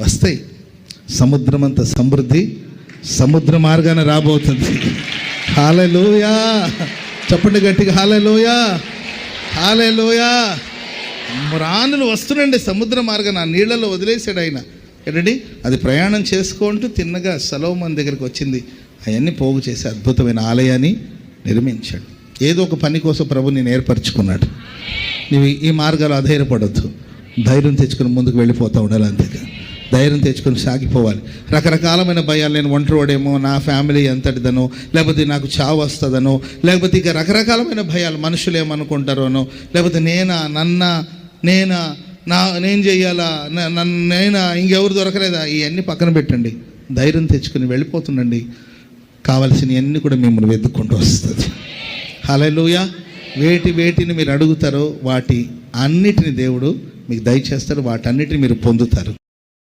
వస్తాయి. సముద్రం అంత సమృద్ధి సముద్ర మార్గాన రాబోతుంది. హల్లెలూయా, చెప్పండి గట్టిగా హల్లెలూయా, హల్లెలూయా. రాణులు వస్తున్నాండి సముద్ర మార్గాన, ఆ నీళ్ళలో వదిలేసాడు ఆయన. ఏంటండి అది ప్రయాణం చేసుకుంటూ తిన్నగా సొలొమోను దగ్గరికి వచ్చింది. అవన్నీ పోగు చేసి అద్భుతమైన ఆలయాన్ని నిర్మించాడు. ఏదో ఒక పని కోసం ప్రభు నేను ఏర్పరచుకున్నాడు. నీవు ఈ మార్గాలు అధైర్యపడొద్దు, ధైర్యం తెచ్చుకొని ముందుకు వెళ్ళిపోతూ ఉండాలి. అంతేగా ధైర్యం తెచ్చుకొని సాగిపోవాలి. రకరకాలమైన భయాలు, నేను ఒంటరివాడేమో, నా ఫ్యామిలీ ఎంతటిదనో, లేకపోతే నాకు చావు వస్తుందనో, లేకపోతే ఇక రకరకాలమైన భయాలు, మనుషులు ఏమనుకుంటారోనో, లేకపోతే నేను చెయ్యాలా, నేనా, ఇంకెవరు దొరకలేదా, ఇవన్నీ పక్కన పెట్టండి. ధైర్యం తెచ్చుకొని వెళ్ళిపోతుండండి. కావలసినవన్నీ కూడా మిమ్మల్ని వెతుక్కుంటూ వస్తుంది. హల్లెలూయా. వేటిని మీరు అడుగుతారో వాటి అన్నిటిని దేవుడు మీకు దయచేస్తారు, వాటన్నిటిని మీరు పొందుతారు.